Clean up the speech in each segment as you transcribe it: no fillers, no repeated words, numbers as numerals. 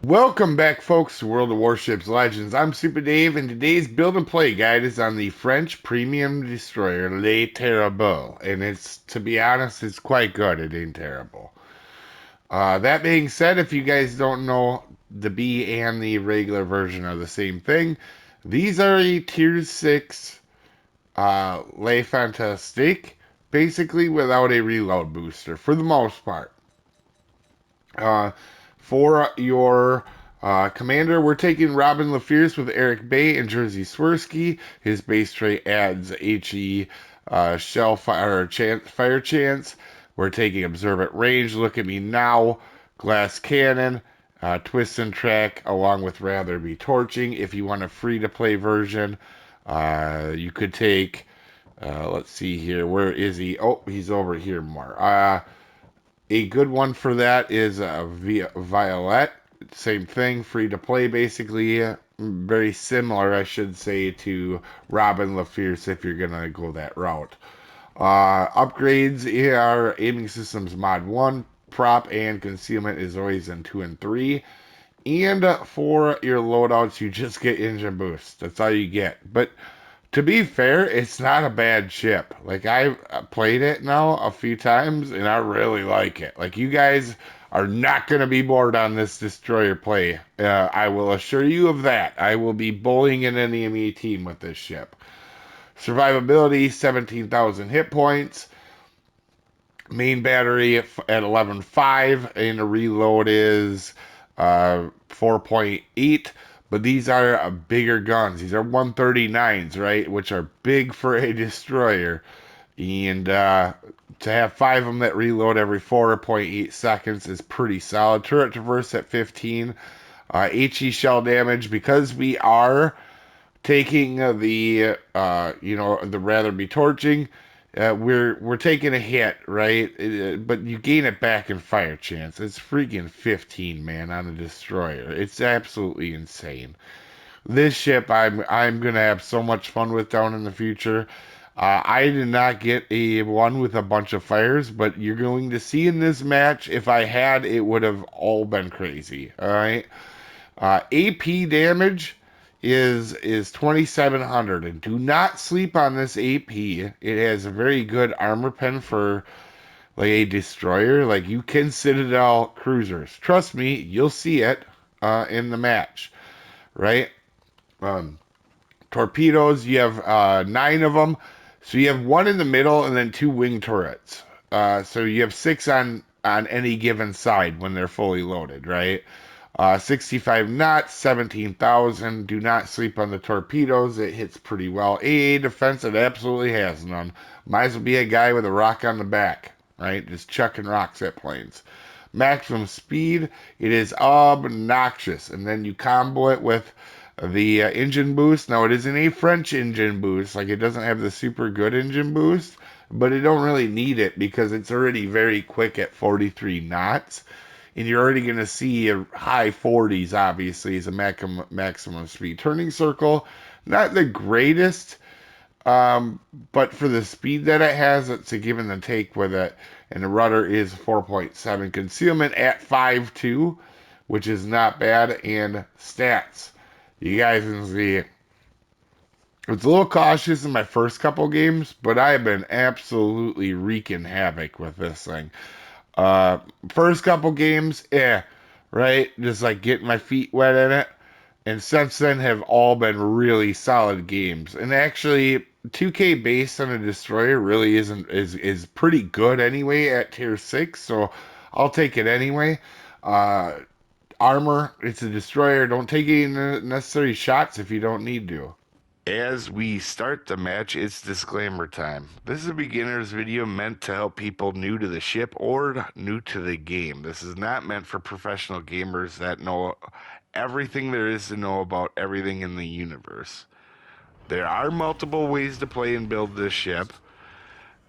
Welcome back, folks, to World of Warships Legends. I'm Soopa-Dave, and today's build and play guide is on the French premium destroyer Le Terrible. And to be honest, it's quite good. It ain't terrible. That being said, if you guys don't know, the B and the regular version are the same thing. These are a Tier 6 Le Fantastique, basically without a reload booster, for the most part. Uh, for your commander, we're taking Robin LaFierce with Eric Bay and Jersey Swirsky. His base trait adds HE shell fire chance. We're taking Observant Range, Look at Me Now, Glass Cannon, Twist and Track, along with Rather Be Torching. If you want a free to play version, you could take, let's see here, where is he? Oh, he's over here more. A good one for that is Violet. Same thing, free to play basically. Very similar, I should say, to Robin LaFierce if you're going to go that route. Upgrades are Aiming Systems Mod 1, Prop and Concealment is always in 2 and 3. And for your loadouts, you just get Engine Boost. That's all you get. But to be fair, it's not a bad ship. Like I've played it now a few times and I really like it. Like you guys are not going to be bored on this destroyer play. I will assure you of that. I will be bullying an enemy team with this ship. Survivability 17,000 hit points. Main battery at 11.5 and the reload is 4.8. But these are bigger guns. These are 139s, right? Which are big for a destroyer. And to have 5 of them that reload every 4.8 seconds is pretty solid. Turret traverse at 15. HE shell damage, because we are taking the rather be torching. We're taking a hit, right? But you gain it back in fire chance. It's freaking 15, man, on a destroyer. It's absolutely insane. This ship, I'm gonna have so much fun with down in the future. I did not get a one with a bunch of fires, but you're going to see in this match. If I had, it would have all been crazy. All right. AP damage is 2,700, and do not sleep on this AP. It has a very good armor pen for like a destroyer. Like you can Citadel cruisers. Trust me, you'll see it in the match, right? Um, Torpedoes, you have 9 of them. So you have one in the middle and then 2 wing turrets. So you have 6 on any given side when they're fully loaded, right? 65 knots, 17,000. Do not sleep on the torpedoes. It hits pretty well. AA defense, it absolutely has none. Might as well be a guy with a rock on the back, right? Just chucking rocks at planes. Maximum speed, it is obnoxious. And then you combo it with the engine boost. Now, it isn't a French engine boost. Like, it doesn't have the super good engine boost, but it don't really need it because it's already very quick at 43 knots and you're already going to see a high 40s, obviously, as a maximum speed. Turning circle, not the greatest, but for the speed that it has, it's a give and a take with it. And the rudder is 4.7. Concealment at 5.2, which is not bad. And stats. You guys can see it. I was a little cautious in my first couple games, but I have been absolutely wreaking havoc with this thing. Uh, First couple games, right? Just like getting my feet wet in it. And since then have all been really solid games. And actually, 2K based on a destroyer really is pretty good anyway at tier 6, so I'll take it anyway. Uh, Armor, it's a destroyer. Don't take any necessary shots if you don't need to. As we start the match, it's disclaimer time. This is a beginner's video meant to help people new to the ship or new to the game. This is not meant for professional gamers that know everything there is to know about everything in the universe. There are multiple ways to play and build this ship,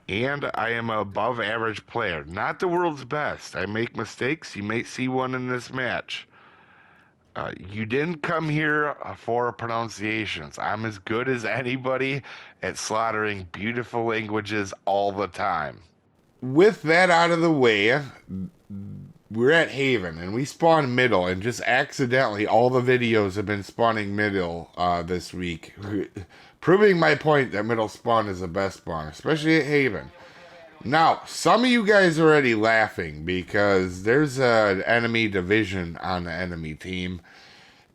and I am a above average player, not the world's best. I make mistakes. You may see one in this match. You didn't come here for pronunciations. I'm as good as anybody at slaughtering beautiful languages all the time. With that out of the way, we're at Haven, and we spawn middle, and just accidentally, all the videos have been spawning middle this week, proving my point that middle spawn is the best spawn, especially at Haven. Now, some of you guys are already laughing because there's an enemy division on the enemy team,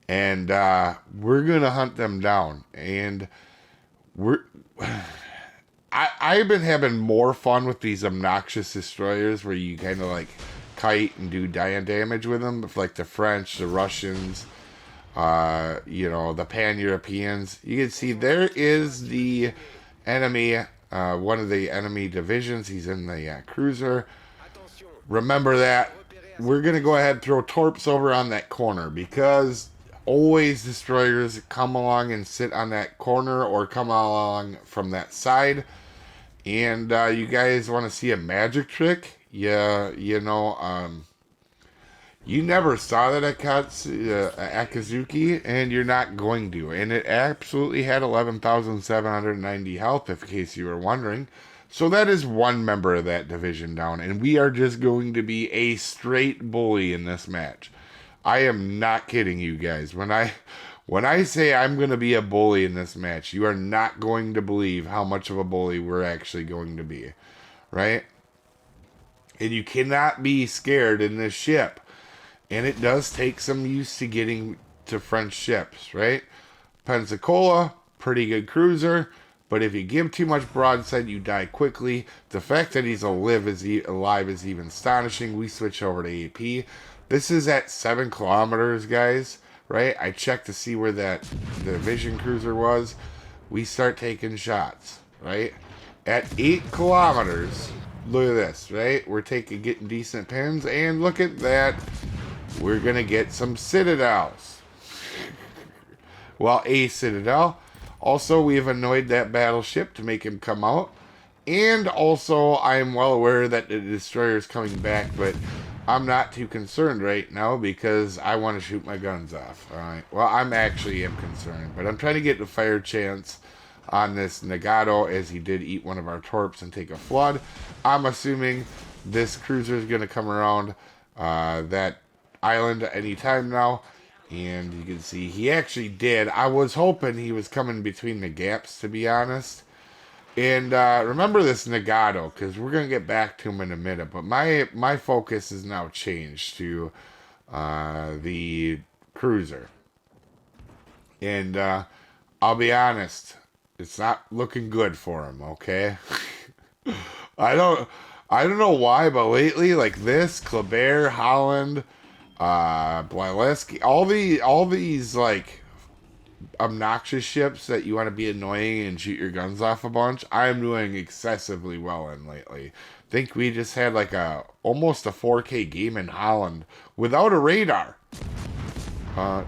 and we're gonna hunt them down. And we're I've been having more fun with these obnoxious destroyers where you kind of like kite and do damage with them, like the French, the Russians, the Pan-Europeans. You can see there is the enemy. One of the enemy divisions. He's in the cruiser. Remember that. We're going to go ahead and throw torps over on that corner because always destroyers come along and sit on that corner or come along from that side. And you guys want to see a magic trick? Yeah, you never saw that at Akazuki, and you're not going to. And it absolutely had 11,790 health, in case you were wondering. So that is one member of that division down, and we are just going to be a straight bully in this match. I am not kidding you guys. When I say I'm going to be a bully in this match, you are not going to believe how much of a bully we're actually going to be, right? And you cannot be scared in this ship. And it does take some use to getting to French ships, right? Pensacola, pretty good cruiser, but if you give too much broadside, you die quickly. The fact that he's alive is even astonishing. We switch over to AP. This is at 7 kilometers, guys, right? I checked to see where the Vision cruiser was. We start taking shots, right? At 8 kilometers, look at this, right? We're getting decent pins, and look at that. We're going to get some citadels. Well, a citadel. Also, we have annoyed that battleship to make him come out. And also, I am well aware that the destroyer is coming back, but I'm not too concerned right now because I want to shoot my guns off. All right. Well, I am concerned, but I'm trying to get the fire chance on this Nagato as he did eat one of our torps and take a flood. I'm assuming this cruiser is going to come around that island at any time now, and you can see he actually did. I was hoping he was coming between the gaps, to be honest. And remember this Nagato, because we're going to get back to him in a minute, but my focus is now changed to the cruiser. And I'll be honest, it's not looking good for him, okay? I don't know why, but lately, like this, Kleber, Holland, Blaleski, all these like obnoxious ships that you want to be annoying and shoot your guns off a bunch, I'm doing excessively well in lately. I think we just had like almost a 4K game in Holland without a radar,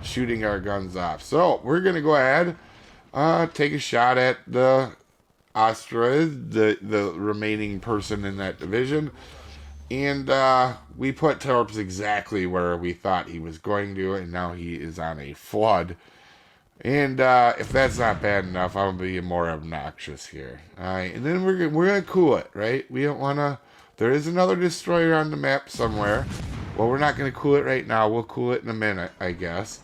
shooting our guns off. So we're gonna go ahead, take a shot at the asteroid, the remaining person in that division. And we put torps exactly where we thought he was going to, and now he is on a flood. And if that's not bad enough, I'm gonna be more obnoxious here. All right, and then we're gonna cool it, right? We don't wanna. There is another destroyer on the map somewhere. Well, we're not gonna cool it right now. We'll cool it in a minute, I guess.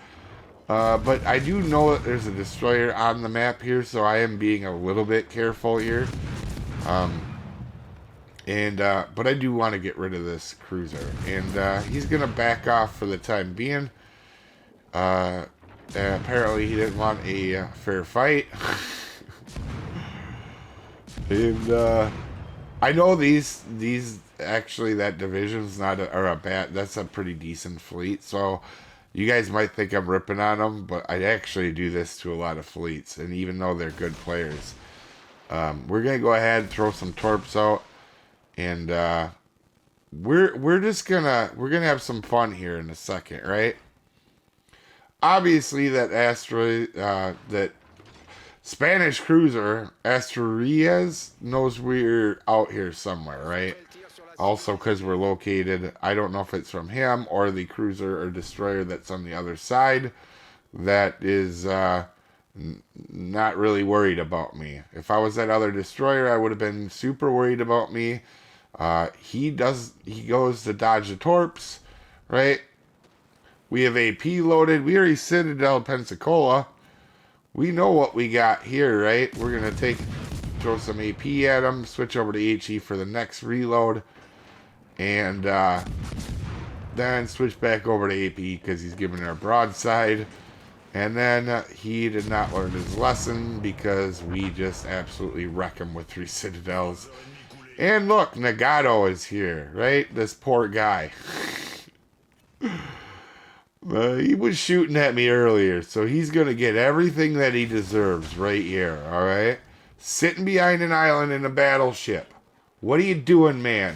But I do know that there's a destroyer on the map here, so I am being a little bit careful here. But I do want to get rid of this cruiser. And he's going to back off for the time being. Apparently he didn't want a fair fight. And I know these actually, that division's not a bad, that's a pretty decent fleet. So you guys might think I'm ripping on them, but I actually do this to a lot of fleets. And even though they're good players, we're going to go ahead and throw some torps out. And we're gonna have some fun here in a second, right? Obviously, that that Spanish cruiser Asturias knows we're out here somewhere, right? Also, because we're located, I don't know if it's from him or the cruiser or destroyer that's on the other side. That is not really worried about me. If I was that other destroyer, I would have been super worried about me. He goes to dodge the torps, right? We have AP loaded. We already Citadel Pensacola. We know what we got here, right? We're going to throw some AP at him, switch over to HE for the next reload, and then switch back over to AP because he's giving our broadside. And then he did not learn his lesson because we just absolutely wreck him with 3 Citadels. And look, Nagato is here, right? This poor guy. He was shooting at me earlier, so he's going to get everything that he deserves right here, alright? Sitting behind an island in a battleship. What are you doing, man?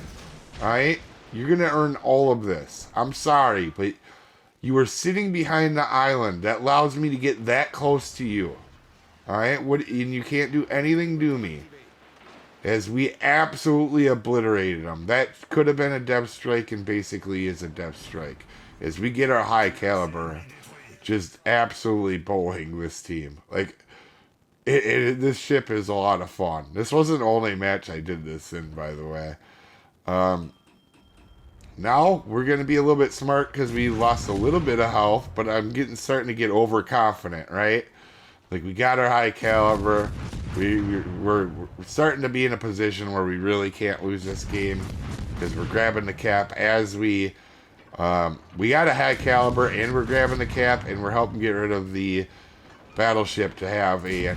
Alright? You're going to earn all of this. I'm sorry, but you are sitting behind the island. That allows me to get that close to you. Alright? And you can't do anything to me. As we absolutely obliterated them. That could have been a depth strike and basically is a depth strike. As we get our high caliber, just absolutely bowling this team. Like, this ship is a lot of fun. This wasn't the only match I did this in, by the way. Now, we're going to be a little bit smart because we lost a little bit of health, but I'm starting to get overconfident, right? Like, we got our high caliber. We're starting to be in a position where we really can't lose this game because we're grabbing the cap as we got a high caliber and we're grabbing the cap and we're helping get rid of the battleship to have to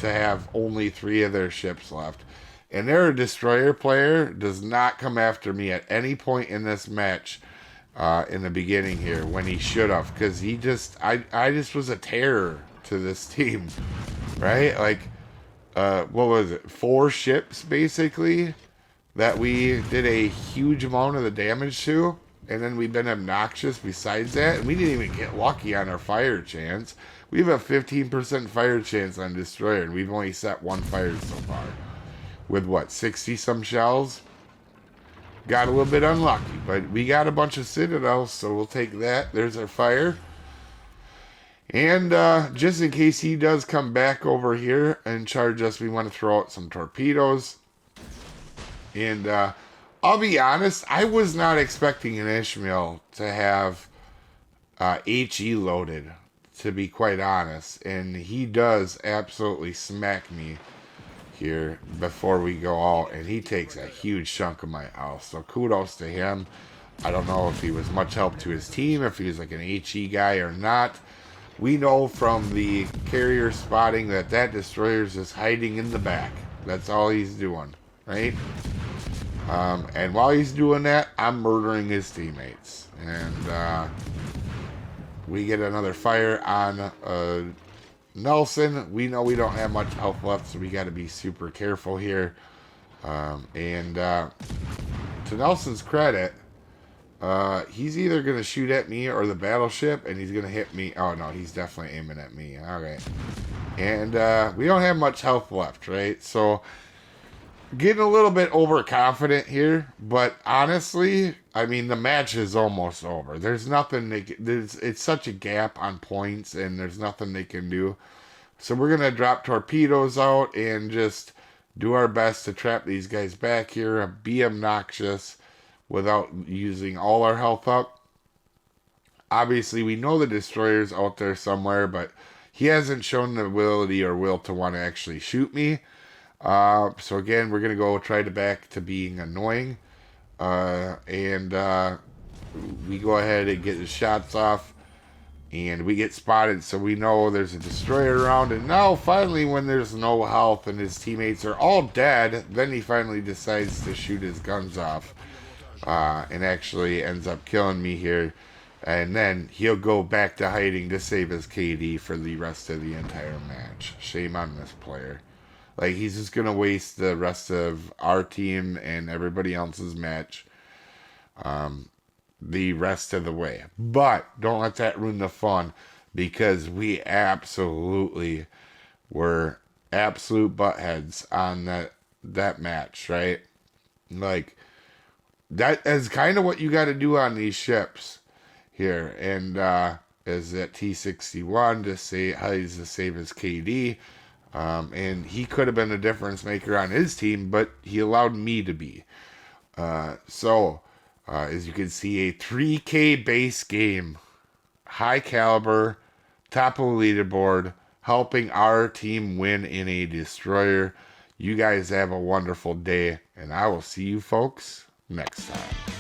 have only 3 of their ships left. And their destroyer player does not come after me at any point in this match in the beginning here when he should have, because I just was a terror to this team, right? Like, what was it? 4 ships basically that we did a huge amount of the damage to, and then we've been obnoxious besides that, and we didn't even get lucky on our fire chance. We have a 15% fire chance on destroyer, and we've only set 1 fire so far. With what, 60 some shells? Got a little bit unlucky, but we got a bunch of citadels, so we'll take that. There's our fire. And just in case he does come back over here and charge us, we want to throw out some torpedoes. And I'll be honest, I was not expecting an Ishmael to have HE loaded, to be quite honest. And he does absolutely smack me here before we go out, and he takes a huge chunk of my house. So kudos to him. I don't know if he was much help to his team, if he was like an HE guy or not. We know from the carrier spotting that destroyer's just hiding in the back. That's all he's doing, right? And while he's doing that, I'm murdering his teammates. And we get another fire on Nelson. We know we don't have much health left, so we got to be super careful here. To Nelson's credit, he's either going to shoot at me or the battleship, and he's going to hit me. Oh, no, he's definitely aiming at me. All right. And we don't have much health left, right? So, getting a little bit overconfident here, but honestly, I mean, the match is almost over. There's nothing it's such a gap on points, and there's nothing they can do. So we're going to drop torpedoes out and just do our best to trap these guys back here, be obnoxious without using all our health up. Obviously, we know the destroyer's out there somewhere, but he hasn't shown the ability or will to want to actually shoot me. So again, we're going to go try to back to being annoying. We go ahead and get the shots off. And we get spotted, so we know there's a destroyer around. And now, finally, when there's no health and his teammates are all dead, then he finally decides to shoot his guns off. And actually ends up killing me here. And then he'll go back to hiding to save his KD for the rest of the entire match. Shame on this player. Like, he's just going to waste the rest of our team and everybody else's match the rest of the way. But don't let that ruin the fun, because we absolutely were absolute buttheads on that match, right? Like, that is kind of what you got to do on these ships here. And is that T61 to save his KD. And he could have been a difference maker on his team, but he allowed me to be. As you can see, a 3K base game, high caliber, top of the leaderboard, helping our team win in a destroyer. You guys have a wonderful day, and I will see you folks next time.